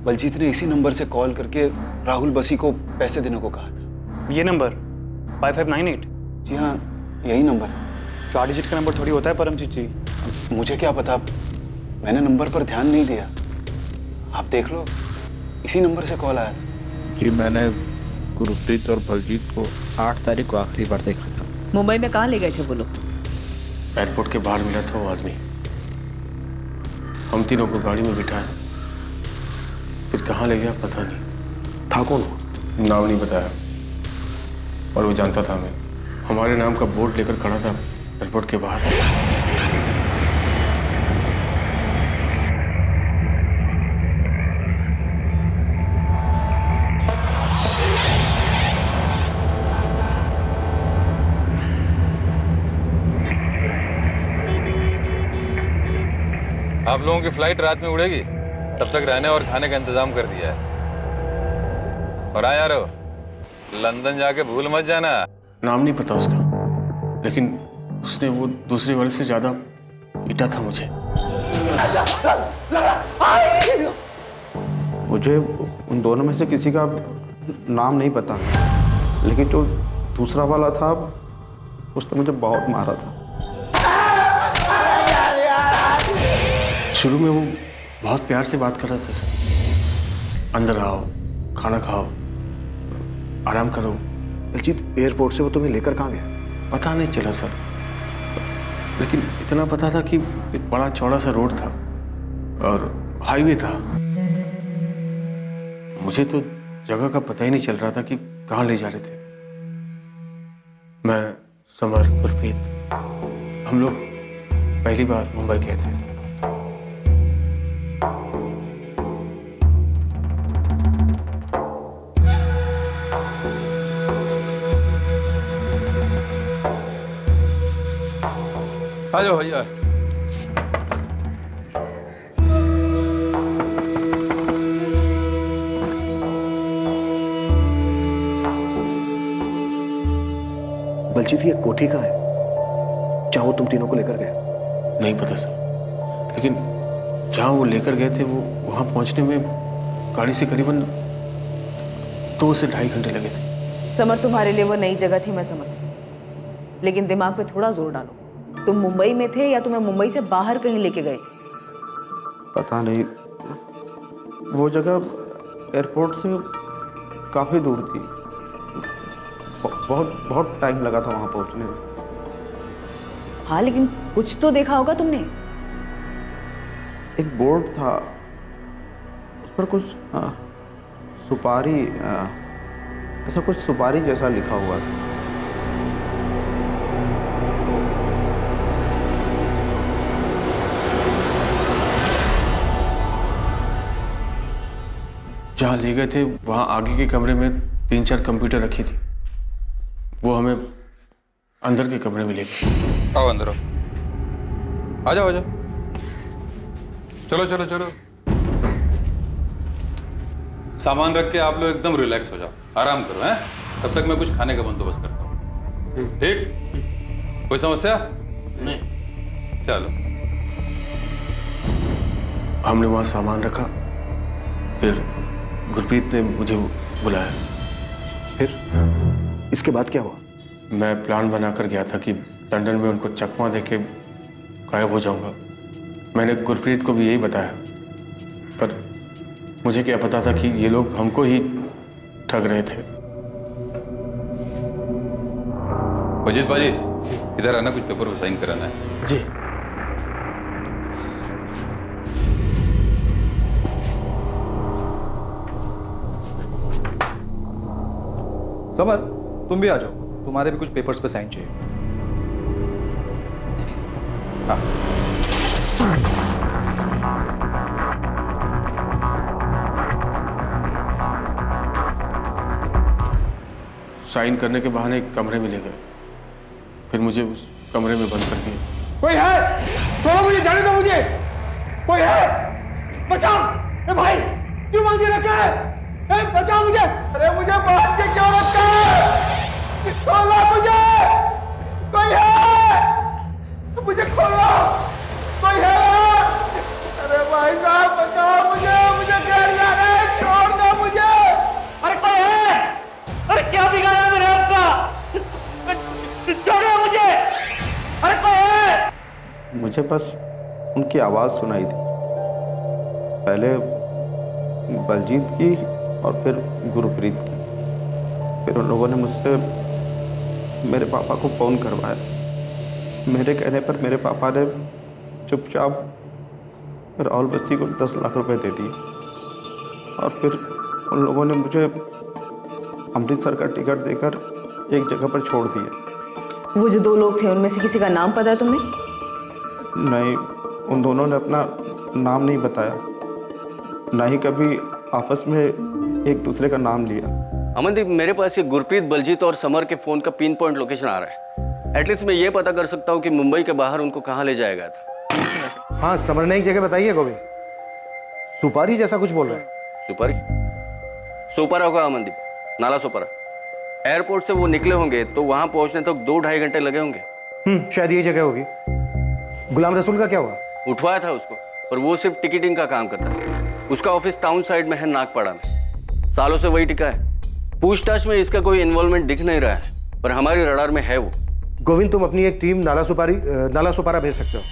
बलजीत ने इसी नंबर से कॉल करके राहुल बसी को पैसे देने को कहा था। ये नंबर 5598? जी हाँ, यही नंबर है। 4 डिजिट का नंबर थोड़ी होता है परमजीत जी। मुझे क्या पता, मैंने नंबर पर ध्यान नहीं दिया। आप देख लो, इसी नंबर से कॉल आया था। जी, मैंने गुरप्रीत और बलजीत को 8 तारीख को आखिरी बार देखा था। मुंबई में कहाँ ले गए थे वो लोग? एयरपोर्ट के बाहर मिला था वो आदमी। हम तीनों को गाड़ी में बिठाया, फिर कहाँ ले गया पता नहीं। था कौन? नाम नहीं बताया, और वो जानता था हमें। हमारे नाम का बोर्ड लेकर खड़ा था एयरपोर्ट के बाहर। आप लोगों की फ्लाइट रात में उड़ेगी, तब तक रहने और खाने का इंतजाम कर दिया है। और हाँ यारो, लंदन जाके भूल मत जाना। नाम नहीं पता उसका, लेकिन उसने वो दूसरे वर्ग से ज्यादा पीटा था मुझे। मुझे उन दोनों में से किसी का नाम नहीं पता, लेकिन जो दूसरा वाला था उसने मुझे बहुत मारा था। शुरू में वो बहुत प्यार से बात कर रहा था सर। अंदर आओ, खाना खाओ, आराम करो। बलजीत, एयरपोर्ट से वो तुम्हें लेकर कहाँ गया? पता नहीं चला सर, लेकिन इतना पता था कि एक बड़ा चौड़ा सा रोड था और हाईवे था। मुझे तो जगह का पता ही नहीं चल रहा था कि कहाँ ले जा रहे थे। मैं, समर, गुरप्रीत, हम लोग पहली बार मुंबई गए थे। आ जाओ भैया। बलजीत, ये कोठी का है जहां वो तुम तीनों को लेकर गए? नहीं पता सर, लेकिन जहां वो लेकर गए थे वो वहां पहुंचने में गाड़ी से करीबन 2 से 2.5 घंटे लगे थे। समर, तुम्हारे लिए वो नई जगह थी, मैं समझती, लेकिन दिमाग पे थोड़ा जोर डालो। तुम मुंबई में थे या तुम्हें मुंबई से बाहर कहीं लेके गए थे? पता नहीं, वो जगह एयरपोर्ट से काफ़ी दूर थी। बहुत टाइम लगा था वहां पहुंचने में। हाँ, लेकिन कुछ तो देखा होगा तुमने। एक बोर्ड था, उस पर कुछ सुपारी, ऐसा कुछ सुपारी जैसा लिखा हुआ था। जहाँ ले गए थे वहाँ आगे के कमरे में 3-4 कंप्यूटर रखी थी। वो हमें अंदर के कमरे में ले गए। आओ अंदर आओ, आ जाओ आ जाओ, चलो चलो चलो। सामान रख के आप लोग एकदम रिलैक्स हो जाओ, आराम करो हैं। तब तक मैं कुछ खाने का बंदोबस्त करता हूँ। ठीक, कोई समस्या नहीं? चलो। हमने वहाँ सामान रखा, फिर गुरप्रीत ने मुझे बुलाया। फिर इसके बाद क्या हुआ? मैं प्लान बनाकर गया था कि लंदन में उनको चकमा देके गायब हो जाऊंगा। मैंने गुरप्रीत को भी यही बताया, पर मुझे क्या पता था कि ये लोग हमको ही ठग रहे थे। अजीत भाजी, इधर आना, कुछ पेपर पर साइन कराना है। जी। समर, तुम भी आ जाओ, तुम्हारे भी कुछ पेपर्स पे साइन चाहिए। हाँ। साइन करने के बहाने एक कमरे में ले गए, फिर मुझे उस कमरे में बंद कर दिया। कोई है? छोड़ो मुझे, जाने दो मुझे। कोई है? बचाओ! ए भाई, क्यों बांधे रखा है? ए बचाओ मुझे! अरे मुझे बांध के क्यों रखा है? खोलो मुझे! कोई है? मुझे खोलो! कोई है? अरे भाई साहब बचाओ मुझे! मुझे घर जाना है, छोड़ दो मुझे! अरे कोई है? अरे क्या बिगाड़ा मेरे आपका? छोड़ो मुझे! अरे कोई है? मुझे बस उनकी आवाज़ सुनाई थी, पहले बलजीत की और फिर गुरप्रीत की। फिर उन लोगों ने मुझसे मेरे पापा को फ़ोन करवाया। मेरे कहने पर मेरे पापा ने चुपचाप राहुल बस्सी को 10 लाख रुपए दे दिए और फिर उन लोगों ने मुझे अमृतसर का टिकट देकर एक जगह पर छोड़ दिया। वो जो 2 लोग थे उनमें से किसी का नाम पता है तुम्हें? नहीं, उन दोनों ने अपना नाम नहीं बताया, ना ही कभी आपस में एक दूसरे का नाम लिया। अमनदीप, मेरे पास ये गुरप्रीत, बलजीत और समर के फ़ोन का पिन पॉइंट लोकेशन आ रहा है। एटलीस्ट मैं ये पता कर सकता हूँ कि मुंबई के बाहर उनको कहाँ ले जाया गया था। हाँ, समर ने एक जगह बताई है गोविंद, सुपारी जैसा कुछ बोल रहा है। सुपारी? सोपारा होगा अमनदीप, नाला सोपारा। एयरपोर्ट से वो निकले होंगे तो वहां पहुंचने तक 2-2.5 घंटे लगे होंगे। शायद ये जगह होगी। गुलाम रसूल का क्या हुआ? उठवाया था उसको, पर वो सिर्फ टिकटिंग का काम करता है। उसका ऑफिस टाउन साइड में है, नागपाड़ा में। सालों से वही टिका है। पूछताछ में इसका कोई इन्वॉल्वमेंट दिख नहीं रहा है, पर हमारी रडार में है वो। गोविंद, तुम अपनी एक टीम नाला सुपारा भेज सकते हो।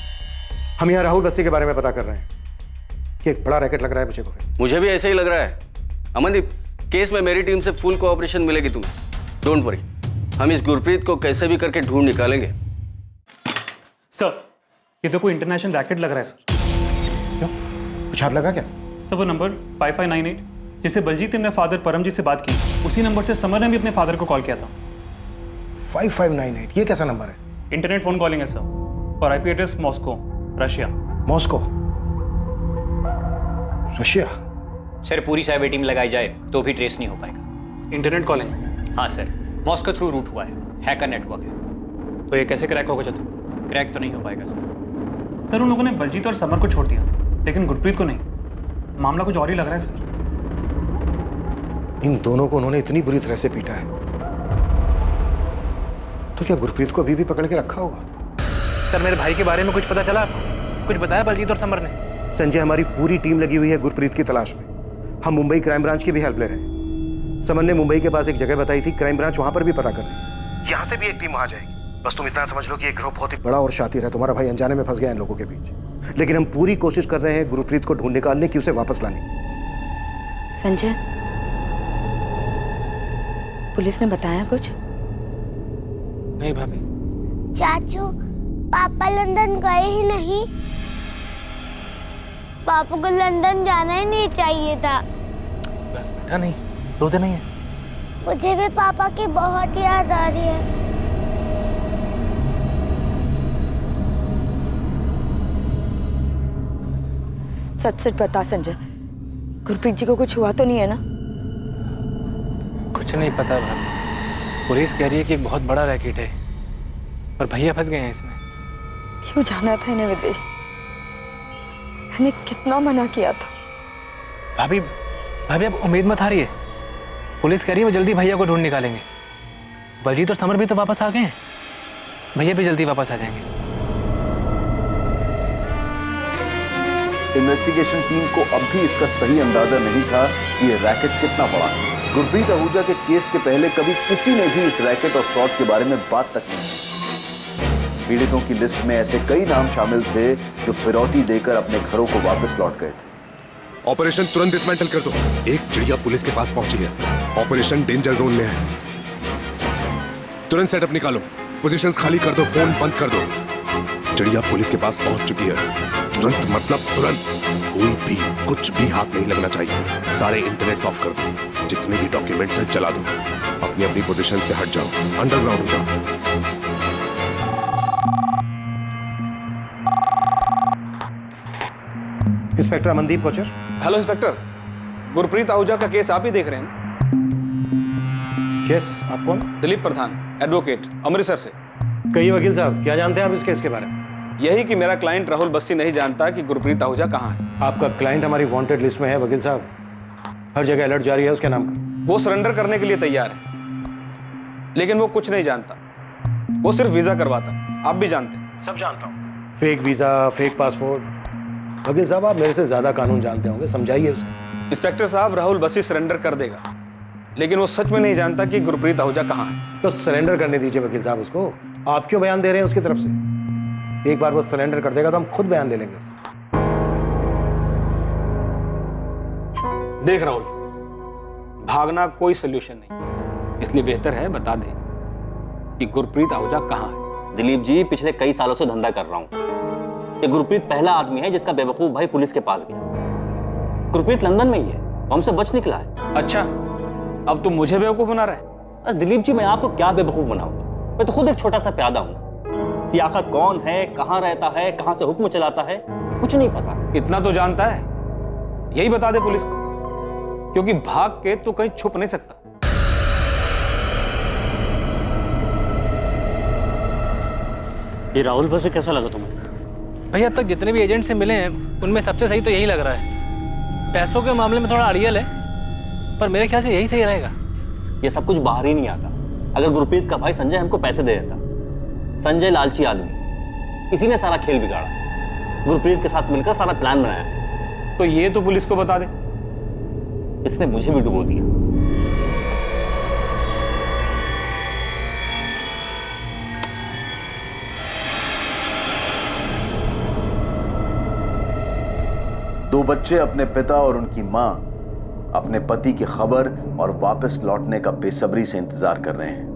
हम यहाँ राहुल बस्सी के बारे में पता कर रहे हैं कि एक बड़ा रैकेट लग रहा है मुझे। मुझे भी ऐसे ही लग रहा है। अमनदीप, केस में मेरी टीम से फुल कोऑपरेशन मिलेगी तुम्हें। डोंट वरी, हम इस गुरप्रीत को कैसे भी करके ढूंढ निकालेंगे। सर, ये तो कोई इंटरनेशनल रैकेट लग रहा है सर। क्यों? कुछ हाथ लगा क्या? सर, वो नंबर 5598 जिससे बलजीत ने अपने फादर परमजीत से बात की, उसी नंबर से समर ने भी अपने फादर को कॉल किया था। 5598, ये कैसा नंबर है? इंटरनेट फोन कॉलिंग है सर, और IP address Moscow, Russia. Moscow, Russia? Sir, पूरी साइबर टीम लगाई जाए तो भी ट्रेस नहीं हो पाएगा। Internet calling? हाँ सर, मॉस्को थ्रू रूट हुआ है, हैकर नेटवर्क है। तो ये कैसे क्रैक होगा चतुर? क्रैक तो नहीं हो पाएगा सर। सर, उन लोगों ने बलजीत और समर को छोड़ दिया, लेकिन गुरप्रीत को नहीं। मामला कुछ और ही लग रहा है सर। इन दोनों को उन्होंने इतनी बुरी तरह से पीटा है, तो क्या गुरप्रीत को अभी भी पकड़ के रखा होगा? सर, मेरे भाई के बारे में कुछ पता चला आपको? कुछ बताया बलजीत और समर ने? संजय, हमारी पूरी टीम लगी हुई है गुरप्रीत की तलाश में। हम मुंबई क्राइम ब्रांच की भी हेल्प ले रहे हैं। समर ने मुंबई के पास एक जगह बताई थी, क्राइम ब्रांच वहां पर भी पता कर रही है। यहाँ से भी एक टीम वहां जाएगी। बस तुम इतना समझ लो कि एक ग्रुप बहुत ही बड़ा और शातिर है। तुम्हारा भाई अनजाने में फंस गया इन लोगों के बीच, लेकिन हम पूरी कोशिश कर रहे हैं गुरप्रीत को ढूंढ निकालने की, उसे वापस लाने की। संजय, पुलिस ने बताया कुछ? नहीं भाभी। चाचू, पापा लंदन गए ही नहीं। पापा को लंदन जाना ही नहीं चाहिए था। बस बेटा, नहीं रोते नहीं है। मुझे भी पापा की बहुत याद आ रही है। सच सच बता संजय, गुरप्रीत जी को कुछ हुआ तो नहीं है ना? कुछ नहीं पता भाभी, पुलिस कह रही है कि एक बहुत बड़ा रैकेट है और भैया फंस गए हैं इसमें। क्यों जाना था इन्हें विदेश? मैंने कितना मना किया था। भाभी भाभी अब उम्मीद मत हारिए, पुलिस कह रही है वो जल्दी भैया को ढूंढ निकालेंगे। बलजीत और समर भी तो वापस आ गए हैं, भैया भी जल्दी वापस आ जाएंगे। इन्वेस्टिगेशन टीम को अब भी इसका सही अंदाजा नहीं था कि ये रैकेट कितना बड़ा है। गुरप्रीत आहूजा के केस के पहले कभी किसी ने भी इस रैकेट और फ्रॉड के बारे में बात तक नहीं की। पीड़ितों की लिस्ट में ऐसे कई नाम शामिल थे जो फिरौती देकर अपने घरों को वापस लौट गए थे। ऑपरेशन तुरंत डिसमेंटल कर दो। एक चिड़िया पुलिस के पास पहुंची है, ऑपरेशन डेंजर जोन में है। तुरंत सेटअप निकालो, पोजीशंस खाली कर दो, फोन बंद कर दो। चिड़िया पुलिस के पास पहुंच चुकी है। तुरंत मतलब तुरंत, कोई भी कुछ भी हाथ नहीं लगना चाहिए। सारे इंटरनेट ऑफ कर दो, जितने भी डॉक्यूमेंट्स हैं चला दो। अपनी अपनी पोजीशन से हट जाओ, अंडरग्राउंड हो जाओ। Inspector Amandeep Kochar. Hello inspector, Gurpreet Ahuja का केस आप ही देख रहे हैं? यस, आप कौन? दिलीप प्रधान, एडवोकेट, अमृतसर से। कहिए वकील साहब, क्या जानते हैं आप इस केस के बारे में? यही कि मेरा क्लाइंट राहुल बस्सी नहीं जानता कि गुरप्रीत आहूजा कहाँ है। आपका क्लाइंट हमारी वांटेड लिस्ट में है वकील साहब, हर जगह अलर्ट जारी है उसके नाम का। वो सरेंडर करने के लिए तैयार है, लेकिन वो कुछ नहीं जानता, वो सिर्फ वीजा करवाता। आप भी जानते हैं। सब जानता हूँ। Fake visa, fake passport. वकील साहब आप मेरे से ज्यादा कानून जानते होंगे, समझाइए उसे। इंस्पेक्टर साहब, राहुल बस्सी सरेंडर कर देगा, लेकिन वो सच में नहीं जानता कि गुरप्रीत आहूजा कहाँ है। तो सरेंडर करने दीजिए वकील साहब उसको। आप क्यों बयान दे रहे हैं उसकी तरफ से? एक बार वो सरेंडर कर देगा तो हम खुद बयान दे लेंगे उससे। देख राहुल, भागना कोई सोल्यूशन नहीं, इसलिए बेहतर है बता दे कि गुरप्रीत आहूजा कहाँ है। दिलीप जी, पिछले कई सालों से धंधा कर रहा हूँ। ये गुरप्रीत पहला आदमी है जिसका बेवकूफ भाई पुलिस के पास गया। गुरप्रीत लंदन में ही है, वो हमसे बच निकला है। अच्छा, अब तुम मुझे बेवकूफ बना रहे? अरे दिलीप जी, मैं आपको क्या बेवकूफ बनाऊंगा? मैं तो खुद एक छोटा सा प्यादा हूँ। कि आखिर कौन है, कहाँ रहता है, कहाँ से हुक्म चलाता है, कुछ नहीं पता। इतना तो जानता है, यही बता दे पुलिस को, क्योंकि भाग के तो कहीं छुप नहीं सकता। ये राहुल बस्सी कैसा लगा तुम्हें? भैया अब तक जितने भी एजेंट से मिले हैं उनमें सबसे सही तो यही लग रहा है। पैसों के मामले में थोड़ा अड़ियल है, पर मेरे ख्याल से यही सही रहेगा। ये सब कुछ बाहर ही नहीं आता। अगर गुरप्रीत का भाई संजय हमको पैसे दे देता। संजय लालची आदमी, इसी ने सारा खेल बिगाड़ा। गुरप्रीत के साथ मिलकर सारा प्लान बनाया। तो ये तो पुलिस को बता दे। इसने मुझे भी डुबो दिया। दो बच्चे, अपने पिता और उनकी मां, अपने पति की खबर और वापस लौटने का बेसब्री से इंतजार कर रहे हैं।